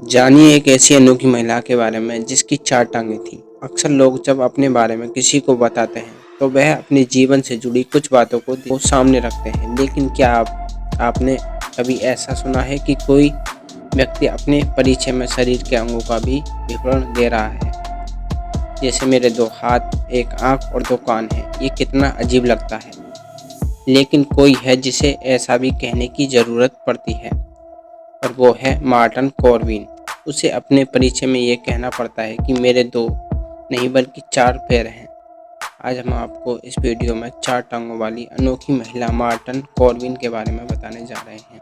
जानिए एक ऐसी अनोखी महिला के बारे में जिसकी 4 टाँगें थीं। अक्सर लोग जब अपने बारे में किसी को बताते हैं तो वह अपने जीवन से जुड़ी कुछ बातों को सामने रखते हैं। लेकिन क्या आपने कभी ऐसा सुना है कि कोई व्यक्ति अपने परिचय में शरीर के अंगों का भी विवरण दे रहा है? जैसे मेरे 2 हाथ, 1 आँख और 2 कान हैं। ये कितना अजीब लगता है। लेकिन कोई है जिसे ऐसा भी कहने की ज़रूरत पड़ती है, और वो है मार्टन कॉर्विन। उसे अपने परिचय में ये कहना पड़ता है कि मेरे 2 नहीं बल्कि 4 पैर हैं। आज हम आपको इस वीडियो में 4 टांगों वाली अनोखी महिला मार्टन कॉर्विन के बारे में बताने जा रहे हैं।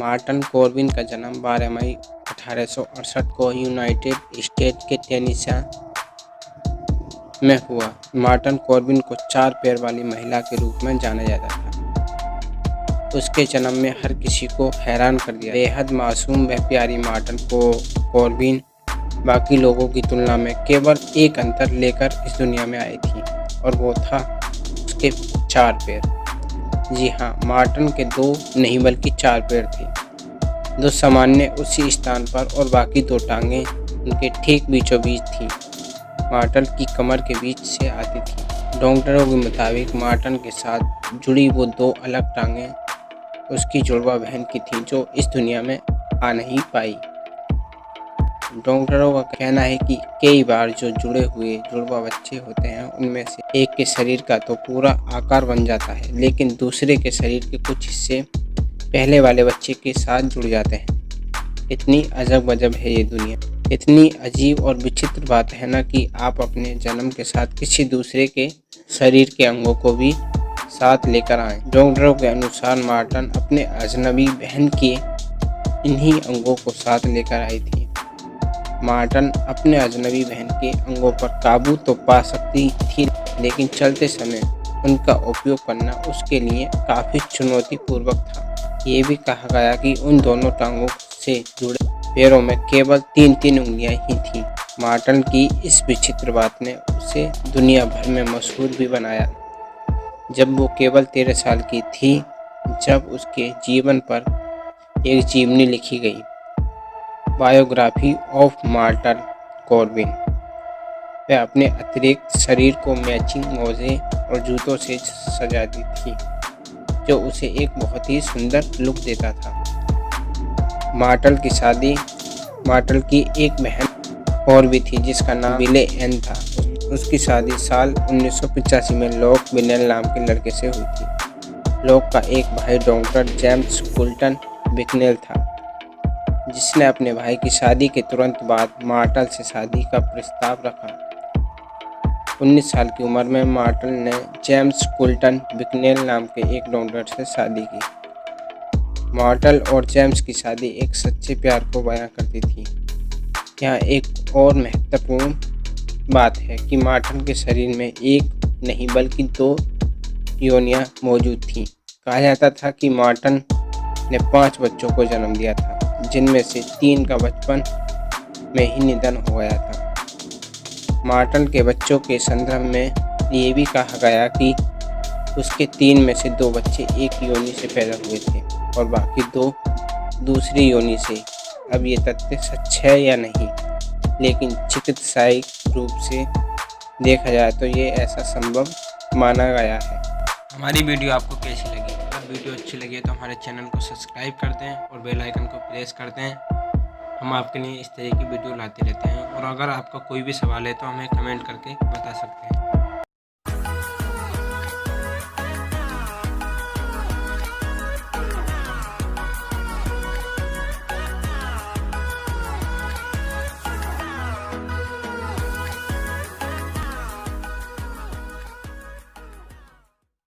मार्टन कॉर्विन का जन्म 12 मई 1868 को यूनाइटेड स्टेट के टेनेसी में हुआ। मार्टन कॉर्विन को 4 पैर वाली महिला के रूप में जाना जाता था। उसके जन्म में हर किसी को हैरान कर दिया। बेहद मासूम व प्यारी मार्टन कॉर्विन बाकी लोगों की तुलना में केवल एक अंतर लेकर इस दुनिया में आई थी, और वो था उसके 4 पैर। जी हाँ, मार्टन के 2 नहीं बल्कि 4 पैर थे, जो सामान्य उसी स्थान पर, और बाकी 2 टांगें उनके ठीक बीचों बीच थीं। मार्टन की कमर के बीच से आती थी। डॉक्टरों के मुताबिक मार्टन के साथ जुड़ी वो 2 अलग टांगें उसकी जुड़वा बहन की थी, जो इस दुनिया में आ नहीं पाई। डॉक्टरों का कहना है कि कई बार जो जुड़े हुए जुड़वा बच्चे होते हैं उनमें से एक के शरीर का तो पूरा आकार बन जाता है, लेकिन दूसरे के शरीर के कुछ हिस्से पहले वाले बच्चे के साथ जुड़ जाते हैं। इतनी अजब गजब है ये दुनिया। इतनी अजीब और विचित्र बात है ना कि आप अपने जन्म के साथ किसी दूसरे के शरीर के अंगों को भी साथ लेकर आए। डॉक्टरों के अनुसार मार्टन अपने अजनबी बहन के इन्हीं अंगों को साथ लेकर आई थी। मार्टन अपने अजनबी बहन के अंगों पर काबू तो पा सकती थी, लेकिन चलते समय उनका उपयोग करना उसके लिए काफ़ी चुनौतीपूर्वक था। ये भी कहा गया कि उन दोनों टांगों से जुड़े पैरों में केवल 3-3 उंगलियां ही थीं। मार्टन की इस विचित्र बात ने उसे दुनिया भर में मशहूर भी बनाया। जब वो केवल 13 साल की थी, जब उसके जीवन पर एक जीवनी लिखी गई, बायोग्राफी ऑफ मार्टन कॉर्विन। वह अपने अतिरिक्त शरीर को मैचिंग मोजे और जूतों से सजाती थी, जो उसे एक बहुत ही सुंदर लुक देता था। मार्टन की एक बहन और भी थी जिसका नाम बिले एन था। उसकी शादी साल 1985 में लॉक बिनेल नाम के लड़के से हुई थी। लॉक का एक भाई डॉक्टर जेम्स कुल्टन बिकनेल था, जिसने अपने भाई की शादी के तुरंत बाद मार्टन से शादी का प्रस्ताव रखा। 19 साल की उम्र में मार्टन ने जेम्स कुल्टन बिकनेल नाम के एक डॉक्टर से शादी की। मार्टन और जेम्स की शादी एक सच्चे प्यार को बयां करती थी। यहाँ एक और महत्वपूर्ण बात है कि मार्टन के शरीर में एक नहीं बल्कि 2 योनियां मौजूद थीं। कहा जाता था कि मार्टन ने 5 बच्चों को जन्म दिया था, जिनमें से 3 का बचपन में ही निधन हो गया था। मार्टन के बच्चों के संदर्भ में ये भी कहा गया कि उसके 3 में से 2 बच्चे एक योनि से पैदा हुए थे और बाकी 2 दूसरी योनि से। अब ये तथ्य सच है या नहीं, लेकिन चिकित्सायिक रूप से देखा जाए तो ये ऐसा संभव माना गया है। हमारी वीडियो आपको कैसी लगी? अगर वीडियो अच्छी लगी तो हमारे चैनल को सब्सक्राइब कर दें और बेल आइकन को प्रेस कर दें। हम आपके लिए इस तरह की वीडियो लाते रहते हैं, और अगर आपका कोई भी सवाल है तो हमें कमेंट करके बता सकते हैं।